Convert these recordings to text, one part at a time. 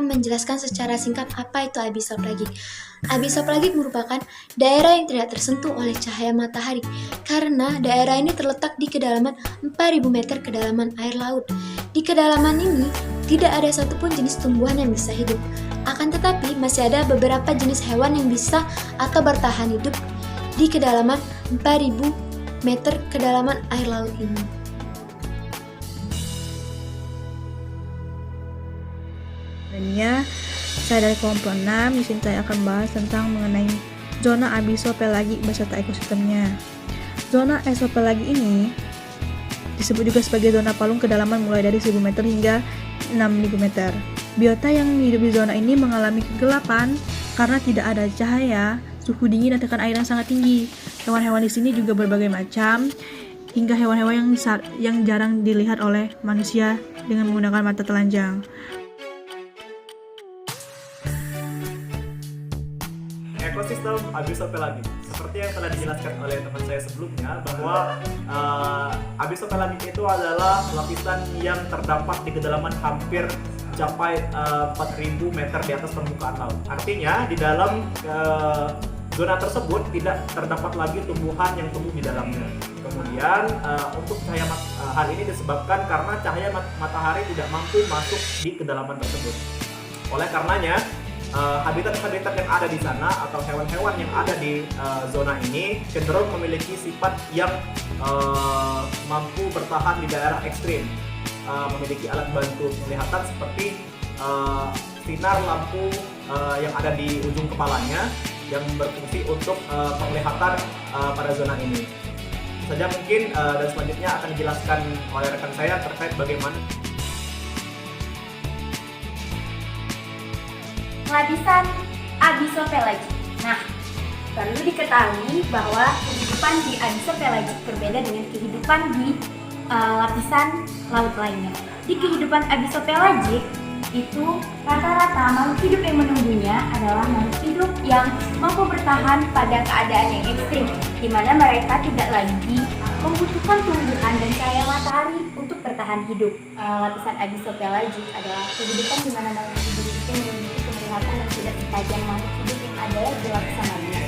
akan menjelaskan secara singkat apa itu abisoplagik. Abisoplagik merupakan daerah yang tidak tersentuh oleh cahaya matahari karena daerah ini terletak di kedalaman 4.000 meter kedalaman air laut. Di kedalaman ini tidak ada satupun jenis tumbuhan yang bisa hidup. Akan tetapi masih ada beberapa jenis hewan yang bisa atau bertahan hidup di kedalaman 4.000 meter kedalaman air laut ini. Selanjutnya, saya dari kelompok 6, di sini saya akan bahas tentang mengenai zona abisopelagik beserta ekosistemnya. Zona esopelagik ini disebut juga sebagai zona palung kedalaman mulai dari 1.000 meter hingga 6.000 meter. Biota yang hidup di zona ini mengalami kegelapan karena tidak ada cahaya, suhu dingin dan tekanan air yang sangat tinggi. Hewan-hewan di sini juga berbagai macam, hingga hewan-hewan yang jarang dilihat oleh manusia dengan menggunakan mata telanjang. Ekosistem abisopelagik. Seperti yang telah dijelaskan oleh teman saya sebelumnya, bahwa abisopelagik itu adalah lapisan yang terdapat di kedalaman hampir mencapai 4.000 meter di atas permukaan laut. Artinya di dalam zona tersebut tidak terdapat lagi tumbuhan yang tumbuh di dalamnya. Kemudian untuk cahaya hal ini disebabkan karena cahaya matahari tidak mampu masuk di kedalaman tersebut. Oleh karenanya habitat-habitat yang ada di sana atau hewan-hewan yang ada di zona ini cenderung memiliki sifat yang mampu bertahan di daerah ekstrim, memiliki alat bantu penglihatan seperti sinar lampu yang ada di ujung kepalanya yang berfungsi untuk penglihatan pada zona ini. Itu saja mungkin, dan selanjutnya akan dijelaskan oleh rekan saya terkait bagaimana lapisan abisopelagik. Nah, perlu diketahui bahwa kehidupan di abisopelagik berbeda dengan kehidupan di lapisan laut lainnya. Di kehidupan abisopelagik itu rata-rata makhluk hidup yang menunggunya adalah makhluk hidup yang mampu bertahan pada keadaan yang ekstrim, di mana mereka tidak lagi membutuhkan tumbuhan dan cahaya matahari untuk bertahan hidup. Lapisan abisopelagik adalah kehidupan di mana makhluk hidup itu memiliki penglihatan yang tidak setajam makhluk hidup yang ada di lapisan lainnya.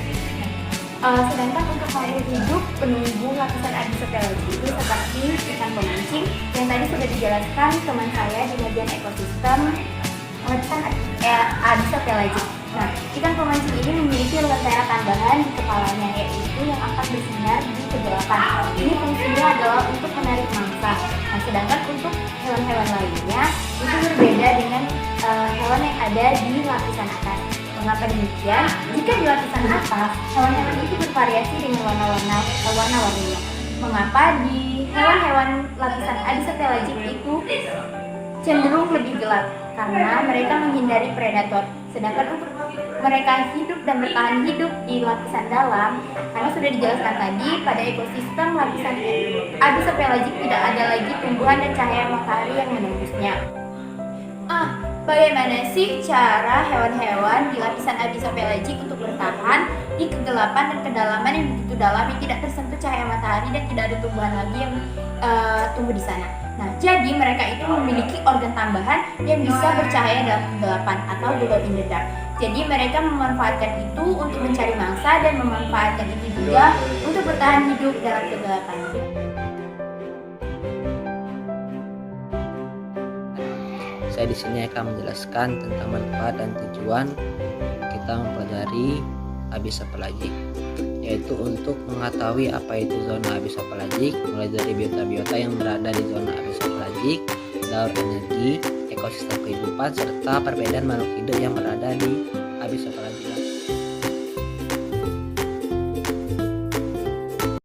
Sedangkan untuk makhluk hidup penunggu lapisan abisopelagik itu seperti ikan pemancing yang tadi sudah dijelaskan teman saya di bagian ekosistem lapisan abisopelagik. Nah, ikan pemancing ini memiliki lentera tambahan di kepalanya, yaitu yang akan bersinar di kegelapan. Ini fungsinya adalah untuk menarik mangsa. Nah, sedangkan untuk hewan-hewan lainnya itu berbeda dengan hewan yang ada di lapisan atas. Mengapa demikian? Jika di lapisan atas, hewan-hewan itu bervariasi dengan warna-warninya. Mengapa di hewan-hewan lapisan abisopelagik itu cenderung lebih gelap? Karena mereka menghindari predator. Sedangkan untuk mereka hidup dan bertahan hidup di lapisan dalam, karena sudah dijelaskan tadi, pada ekosistem lapisan abisopelagik tidak ada lagi tumbuhan dan cahaya matahari yang menembusnya. Bagaimana sih cara hewan-hewan di lapisan abisopelagik untuk bertahan di kegelapan dan kedalaman yang begitu dalam, yang tidak tersentuh cahaya matahari dan tidak ada tumbuhan lagi yang tumbuh di sana? Nah, jadi mereka itu memiliki organ tambahan yang bisa bercahaya dalam kegelapan atau glow in the dark. Jadi mereka memanfaatkan itu untuk mencari mangsa dan memanfaatkan itu juga untuk bertahan hidup dalam kegelapan. Saya di sini akan menjelaskan tentang manfaat dan tujuan kita mempelajari abisopelagik, yaitu untuk mengetahui apa itu zona abisopelagik, mulai dari biota-biota yang berada di zona abisopelagik, daur energi, ekosistem kehidupan, serta perbedaan makhluk hidup yang berada di abisopelagik.